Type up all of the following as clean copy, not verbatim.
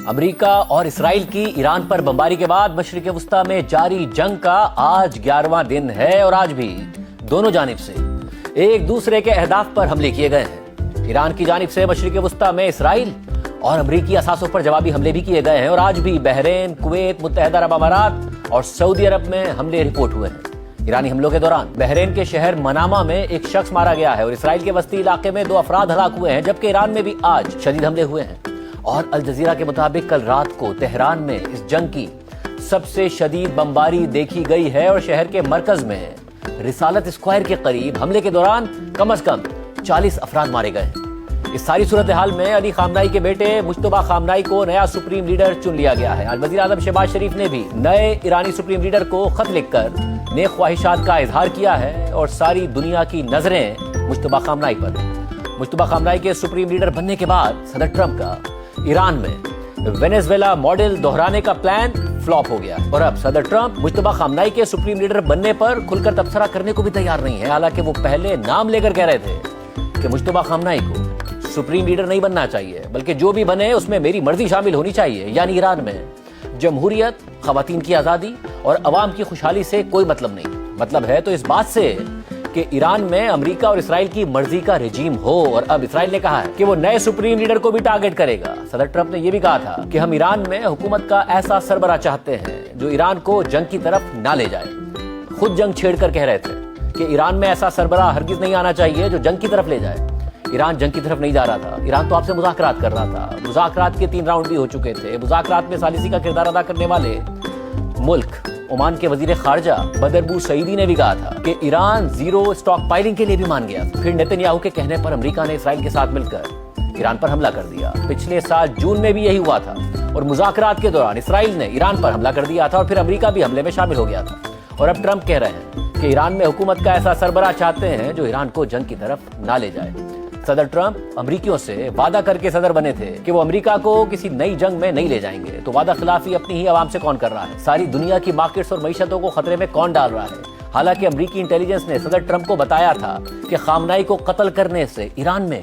امریکہ اور اسرائیل کی ایران پر بمباری کے بعد مشرق وسطی میں جاری جنگ کا آج 11واں دن ہے اور آج بھی دونوں جانب سے ایک دوسرے کے اہداف پر حملے کیے گئے ہیں۔ ایران کی جانب سے مشرق وسطی میں اسرائیل اور امریکی اثاثوں پر جوابی حملے بھی کیے گئے ہیں اور آج بھی بحرین، کویت، متحدہ عرب امارات اور سعودی عرب میں حملے رپورٹ ہوئے ہیں۔ ایرانی حملوں کے دوران بحرین کے شہر منامہ میں ایک شخص مارا گیا ہے اور اسرائیل کے وسطی علاقے میں 2 افراد ہلاک ہوئے ہیں، جبکہ ایران میں بھی آج شدید حملے ہوئے ہیں۔ اور الجزیرہ کے مطابق کل رات کو تہران میں اس جنگ کی سب سے شدید بمباری دیکھی گئی ہے اور شہر کے مرکز میں رسالت اسکوائر کے قریب حملے کے دوران کم از کم 40 افراد مارے گئے ہیں۔ اس ساری صورتحال میں علی خامنہئی کے بیٹے مجتبیٰ خامنہئی کو نیا سپریم لیڈر چن لیا گیا ہے۔ آج وزیر اعظم شہباز شریف نے بھی نئے ایرانی سپریم لیڈر کو خط لکھ کر نیک خواہشات کا اظہار کیا ہے اور ساری دنیا کی نظریں مجتبیٰ خامنہئی پر ہیں۔ مجتبیٰ خامنہئی کے سپریم لیڈر بننے کے بعد صدر ٹرمپ کا ایران میں وینیزویلا ماڈل دہرانے کا پلان فلاپ ہو گیا اور اب صدر ٹرمپ مجتبیٰ خامنہئی کے سپریم لیڈر بننے پر کھل کر تبصرہ کرنے کو بھی تیار نہیں ہے، حالانکہ وہ پہلے نام لے کر کہہ رہے تھے کہ مجتبیٰ خامنہئی کو سپریم لیڈر نہیں بننا چاہیے، بلکہ جو بھی بنے اس میں میری مرضی شامل ہونی چاہیے، یعنی ایران میں جمہوریت، خواتین کی آزادی اور عوام کی خوشحالی سے کوئی مطلب نہیں۔ مطلب ہے تو اس بات سے کہ ایران میں امریکہ اور اسرائیل کی مرضی کا رجیم ہو، اور اب اسرائیل نے کہا ہے کہ وہ نئے سپریم لیڈر کو بھی ٹارگٹ کرے گا۔ صدر ٹرمپ نے یہ بھی کہا تھا کہ ہم ایران میں حکومت کا ایسا سربراہ چاہتے ہیں جو ایران کو جنگ کی طرف نہ لے جائے۔ خود جنگ چھیڑ کر کہہ رہے تھے کہ ایران میں ایسا سربراہ ہرگز نہیں آنا چاہیے جو جنگ کی طرف لے جائے۔ ایران جنگ کی طرف نہیں جا رہا تھا، ایران تو آپ سے مذاکرات کر رہا تھا۔ مذاکرات کے 3 راؤنڈ بھی ہو چکے تھے۔ مذاکرات میں ثالثی کا کردار ادا کرنے والے ملک عمان کے وزیر خارجہ بدر بوسعیدی نے بھی کہا تھا کہ ایران زیرو اسٹاک پائلنگ کے لیے بھی مان گیا۔ پھر نیتن یاہو کے کہنے پر امریکہ نے اسرائیل کے ساتھ مل کر ایران پر حملہ کر دیا۔ پچھلے سال جون میں بھی یہی ہوا تھا اور مذاکرات کے دوران اسرائیل نے ایران پر حملہ کر دیا تھا اور پھر امریکہ بھی حملے میں شامل ہو گیا تھا۔ اور اب ٹرمپ کہہ رہے ہیں کہ ایران میں حکومت کا ایسا سربراہ چاہتے ہیں جو ایران کو جنگ کی طرف نہ لے جائے۔ صدر ٹرمپ امریکیوں سے وعدہ کر کے صدر بنے تھے کہ وہ امریکہ کو کسی نئی جنگ میں نہیں لے جائیں گے، تو وعدہ خلافی اپنی ہی عوام سے کون کر رہا ہے؟ ساری دنیا کی مارکیٹس اور معیشتوں کو خطرے میں کون ڈال رہا ہے؟ حالانکہ امریکی انٹیلیجنس نے صدر ٹرمپ کو بتایا تھا کہ خامنہئی کو قتل کرنے سے ایران میں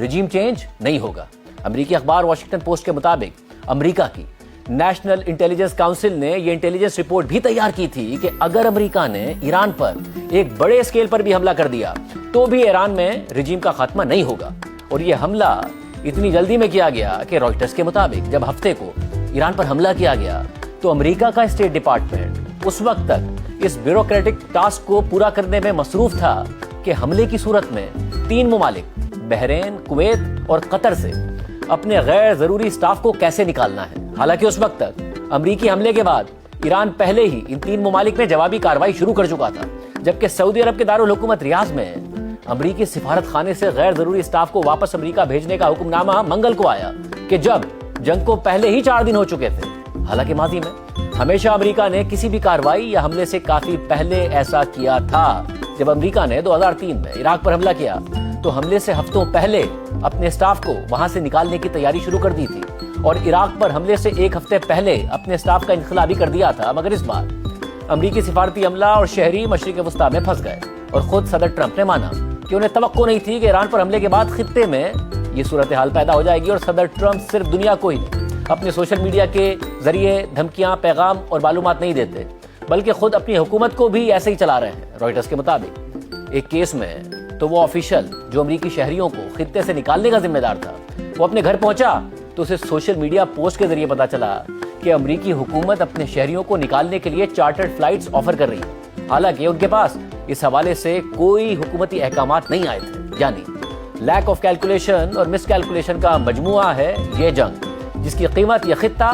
رجیم چینج نہیں ہوگا۔ امریکی اخبار واشنگٹن پوسٹ کے مطابق امریکہ کی نیشنل انٹیلیجنس کاؤنسل نے یہ انٹیلیجنس رپورٹ بھی تیار کی تھی کہ اگر امریکہ نے ایران پر ایک بڑے اسکیل پر بھی حملہ کر دیا تو بھی ایران میں رجیم کا خاتمہ نہیں ہوگا۔ اور یہ حملہ اتنی جلدی میں کیا گیا کہ رائٹرز کے مطابق جب ہفتے کو ایران پر حملہ کیا گیا تو امریکہ کا اسٹیٹ ڈپارٹمنٹ اس وقت تک اس بیوروکریٹک ٹاسک کو پورا کرنے میں مصروف تھا کہ حملے کی صورت میں 3 ممالک بحرین، کویت اور قطر سے اپنے غیر ضروری سٹاف کو کیسے نکالنا ہے۔ حالانکہ اس وقت تک امریکی حملے کے بعد ایران پہلے ہی ان 3 ممالک میں جوابی کارروائی شروع کر چکا تھا، جبکہ سعودی عرب کے دارالحکومت ریاض میں امریکی سفارت خانے سے غیر ضروری سٹاف کو واپس امریکہ بھیجنے کا حکم نامہ منگل کو آیا کہ جب جنگ کو پہلے ہی 4 دن ہو چکے تھے۔ حالانکہ ماضی میں ہمیشہ امریکہ نے کسی بھی کارروائی یا حملے سے کافی پہلے ایسا کیا تھا۔ جب امریکہ نے 2003 میں عراق پر حملہ کیا تو حملے سے ہفتوں پہلے اپنے سٹاف کو وہاں سے نکالنے کی تیاری شروع کر دی تھی اور عراق پر حملے سے 1 ہفتے پہلے اپنے سٹاف کا انخلا بھی کر دیا تھا، مگر اس بار امریکی سفارتی عملہ اور شہری مشرق وسطی میں پھنس گئے اور خود صدر ٹرمپ نے مانا کہ انہیں توقع نہیں تھی کہ ایران پر حملے کے بعد خطے میں یہ صورتحال پیدا ہو جائے گی۔ اور صدر ٹرمپ صرف دنیا کو ہی نہیں، اپنے سوشل میڈیا کے ذریعے دھمکیاں، پیغام اور معلومات نہیں دیتے، بلکہ خود اپنی حکومت کو بھی ایسے ہی چلا رہے ہیں۔ رائٹرز کے مطابق ایک کیس میں تو وہ آفیشل جو امریکی شہریوں کو خطے سے نکالنے کا ذمہ دار تھا، وہ اپنے گھر پہنچا تو اسے سوشل میڈیا پوسٹ کے ذریعے پتا چلا کہ امریکی حکومت اپنے شہریوں کو نکالنے کے لیے چارٹرڈ فلائٹس آفر کر رہی ہے، حالانکہ ان کے پاس اس حوالے سے کوئی حکومتی احکامات نہیں آئے تھے۔ یعنی لیک آف کیلکولیشن اور مس کیلکولیشن کا مجموعہ ہے یہ جنگ، جس کی قیمت یہ خطہ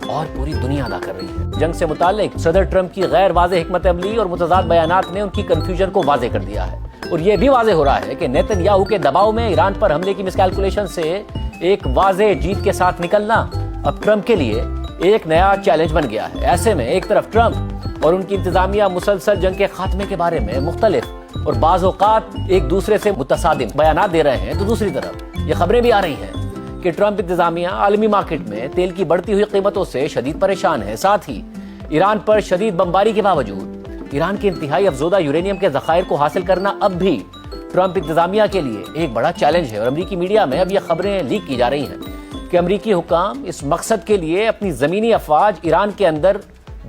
اور پوری دنیا ادا کر رہی ہے۔ جنگ سے متعلق صدر ٹرمپ کی غیر واضح حکمت عملی اور متضاد بیانات نے ان کی کنفیوژن کو واضح کر دیا ہے، اور یہ بھی واضح ہو رہا ہے کہ نیتن یاہو کے دباؤ میں ایران پر حملے کی مس کیلکولیشن سے ایک واضح جیت کے ساتھ نکلنا اب ٹرمپ کے لیے ایک نیا چیلنج بن گیا ہے۔ ایسے میں ایک طرف ٹرمپ اور ان کی انتظامیہ مسلسل جنگ کے خاتمے کے بارے میں مختلف اور بعض اوقات ایک دوسرے سے متصادم بیانات دے رہے ہیں، تو دوسری طرف یہ خبریں بھی آ رہی ہیں کہ ٹرمپ انتظامیہ عالمی مارکیٹ میں تیل کی بڑھتی ہوئی قیمتوں سے شدید پریشان ہے۔ ساتھ ہی ایران پر شدید بمباری کے باوجود ایران کے انتہائی افزودہ یورینیم کے ذخائر کو حاصل کرنا اب بھی ٹرمپ انتظامیہ کے لیے ایک بڑا چیلنج ہے، اور امریکی میڈیا میں اب یہ خبریں لیک کی جا رہی ہیں کہ امریکی حکام اس مقصد کے لیے اپنی زمینی افواج ایران کے اندر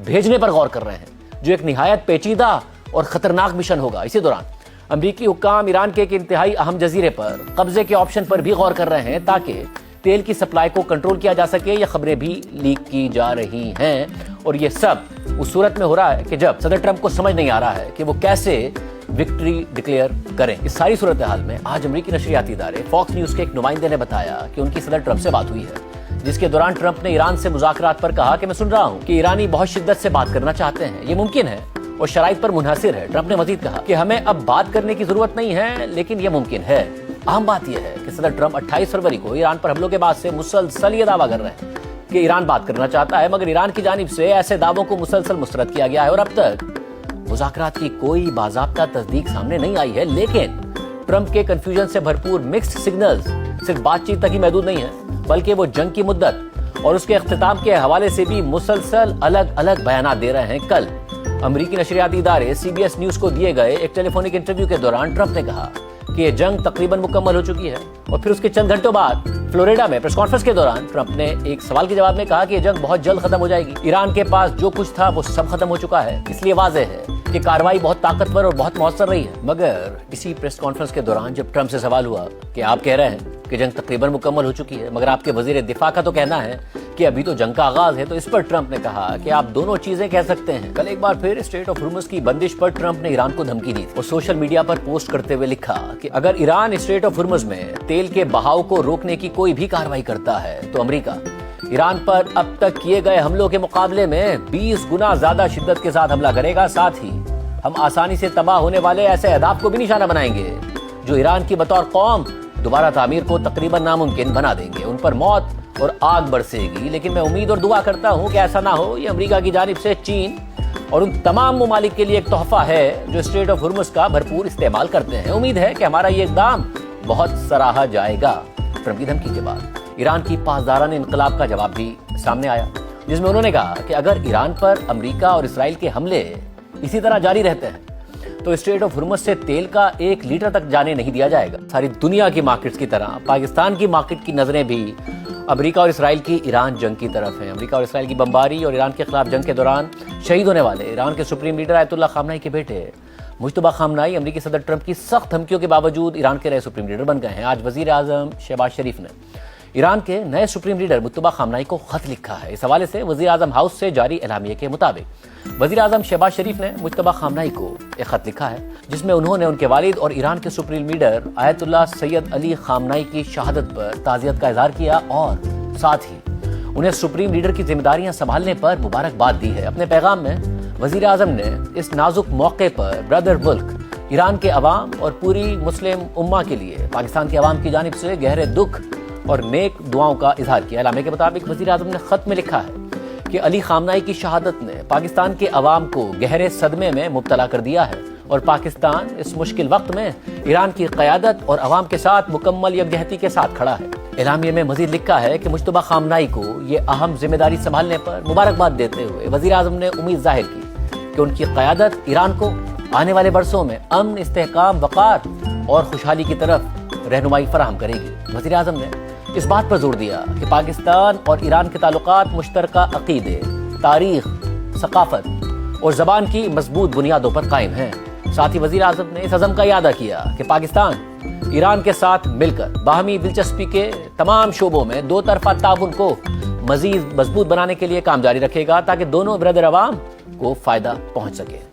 بھیجنے پر غور کر رہے ہیں، جو ایک نہایت پیچیدہ اور خطرناک مشن ہوگا۔ اسی دوران امریکی حکام ایران کے ایک انتہائی اہم جزیرے پر قبضے کے آپشن پر بھی غور کر رہے ہیں، تاکہ تیل کی سپلائی کو کنٹرول کیا جا سکے۔ یہ خبریں بھی لیک کی جا رہی ہیں، اور یہ سب اس صورت میں ہو رہا ہے کہ جب صدر ٹرمپ کو سمجھ نہیں آ رہا ہے کہ وہ کیسے وکٹری ڈکلیئر کریں۔ اس ساری صورتحال میں آج امریکی نشریاتی ادارے فاکس نیوز کے ایک نمائندے نے بتایا کہ ان کی صدر ٹرمپ سے بات ہوئی ہے، جس کے دوران ٹرمپ نے ایران سے مذاکرات پر کہا کہ میں سن رہا ہوں کہ ایرانی بہت شدت سے بات کرنا چاہتے ہیں، یہ ممکن ہے اور شرائط پر منحصر ہے۔ ٹرمپ نے مزید کہا کہ ہمیں اب بات کرنے کی ضرورت نہیں ہے، لیکن یہ ممکن ہے۔ اہم بات یہ ہے کہ صدر ٹرمپ 28 فروری کو ایران پر حملوں کے بعد سے مسلسل یہ دعویٰ کر رہے ہیں کہ ایران بات کرنا چاہتا ہے، مگر ایران کی جانب سے ایسے دعووں کو مسلسل مسترد کیا گیا ہے اور اب تک مذاکرات کی کوئی باضابطہ تصدیق سامنے نہیں آئی ہے۔ لیکن ٹرمپ کے کنفیوژن سے بھرپور مکسڈ سگنلز صرف بات چیت تک ہی محدود نہیں ہیں، بلکہ وہ جنگ کی مدت اور اس کے اختتام کے حوالے سے بھی مسلسل الگ الگ بیانات دے رہے ہیں۔ کل امریکی نشریاتی ادارے CBS نیوز کو دیے گئے ایک ٹیلی فونک انٹرویو کے دوران ٹرمپ نے کہا کہ یہ جنگ تقریباً مکمل ہو چکی ہے، اور پھر اس کے چند گھنٹوں بعد فلوریڈا میں پریس کانفرنس کے دوران ٹرمپ نے ایک سوال کے جواب میں کہا کہ یہ جنگ بہت جلد ختم ہو جائے گی، ایران کے پاس جو کچھ تھا وہ سب ختم ہو چکا ہے، اس لیے واضح ہے کہ کارروائی بہت طاقتور اور بہت مؤثر رہی ہے۔ مگر اسی پریس کانفرنس کے دوران جب ٹرمپ سے سوال ہوا کہ آپ کہہ رہے ہیں کہ جنگ تقریباً مکمل ہو چکی ہے، مگر آپ کے وزیر دفاع کا تو کہنا ہے کہ ابھی تو جنگ کا آغاز ہے، تو اس پر ٹرمپ نے کہا کہ آپ دونوں چیزیں کہہ سکتے ہیں۔ کل ایک بار پھر اسٹریٹ آف ہرمز کی بندش پر ٹرمپ نے ایران کو دھمکی دی اور سوشل میڈیا پر پوسٹ کرتے ہوئے لکھا کہ اگر ایران اسٹریٹ آف ہرمز میں تیل کے بہاؤ کو روکنے کی کوئی بھی کارروائی کرتا ہے تو امریکہ ایران پر اب تک کیے گئے حملوں کے مقابلے میں 20 گنا زیادہ شدت کے ساتھ حملہ کرے گا، ساتھ ہی ہم آسانی سے تباہ ہونے والے ایسے اہداف کو بھی نشانہ بنائیں گے جو ایران کی بطور قوم دوبارہ تعمیر کو تقریباً ناممکن بنا دیں گے۔ ان پر موت اور آگ برسے گی، لیکن میں امید اور دعا کرتا ہوں کہ ایسا نہ ہو۔ یہ امریکہ کی جانب سے چین اور ان تمام ممالک کے لیے ایک تحفہ ہے جو اسٹریٹ آف ہرمز کا بھرپور استعمال کرتے ہیں۔ امید ہے کہ ہمارا یہ اقدام بہت سراہا جائے گا۔ ٹرمپ کی دھمکی کے بعد ایران کی پاسدارانہ انقلاب کا جواب بھی سامنے آیا، جس میں انہوں نے کہا کہ اگر ایران پر امریکہ اور اسرائیل کے حملے اسی طرح جاری رہتے ہیں تو اسٹریٹ آف ہرمز سے تیل کا 1 لیٹر تک جانے نہیں دیا جائے گا۔ ساری دنیا کی مارکیٹس کی طرح پاکستان کی مارکیٹ کی نظریں بھی امریکہ اور اسرائیل کی ایران جنگ کی طرف ہیں۔ امریکہ اور اسرائیل کی بمباری اور ایران کے خلاف جنگ کے دوران شہید ہونے والے ایران کے سپریم لیڈر آیت اللہ خامنئی کے بیٹے مجتبیٰ خامنئی امریکی صدر ٹرمپ کی سخت دھمکیوں کے باوجود ایران کے نئے سپریم لیڈر بن گئے ہیں۔ آج وزیر اعظم شہباز شریف نے ایران کے نئے سپریم لیڈر مجتبیٰ خامنئی کو خط لکھا ہے۔ اس حوالے سے وزیر اعظم ہاؤس سے جاری اعلامیے کے مطابق وزیر اعظم شہباز شریف نے مجتبیٰ خامنئی کو ایک خط لکھا ہے، جس میں انہوں نے ان کے والد اور ایران کے سپریم لیڈر آیت اللہ سید علی خامنئی کی شہادت پر تعزیت کا اظہار کیا اور ساتھ ہی انہیں سپریم لیڈر کی ذمہ داریاں سنبھالنے پر مبارکباد دی ہے۔ اپنے پیغام میں وزیر اعظم نے اس نازک موقع پر برادر ملک ایران کے عوام اور پوری مسلم امہ کے لیے پاکستان کے عوام کی جانب سے گہرے دکھ اور نیک دعاؤں کا اظہار کیا۔ اعلامیے کے مطابق وزیر اعظم نے خط میں لکھا ہے کہ علی خامنئی کی شہادت نے پاکستان کے عوام کو گہرے صدمے میں مبتلا کر دیا ہے، اور پاکستان اس مشکل وقت میں ایران کی قیادت اور عوام کے ساتھ مکمل یکجہتی کے ساتھ کھڑا ہے۔ اعلامیے میں مزید لکھا ہے کہ مجتبیٰ خامنئی کو یہ اہم ذمہ داری سنبھالنے پر مبارکباد دیتے ہوئے وزیر اعظم نے امید ظاہر کی کہ ان کی قیادت ایران کو آنے والے برسوں میں امن، استحکام، وقار اور خوشحالی کی طرف رہنمائی فراہم کرے گی۔ وزیر اعظم نے اس بات پر زور دیا کہ پاکستان اور ایران کے تعلقات مشترکہ عقیدے، تاریخ، ثقافت اور زبان کی مضبوط بنیادوں پر قائم ہیں۔ ساتھ ہی وزیر اعظم نے اس عزم کا اعادہ کیا کہ پاکستان ایران کے ساتھ مل کر باہمی دلچسپی کے تمام شعبوں میں دو طرفہ تعاون کو مزید مضبوط بنانے کے لیے کام جاری رکھے گا، تاکہ دونوں برادر عوام کو فائدہ پہنچ سکے۔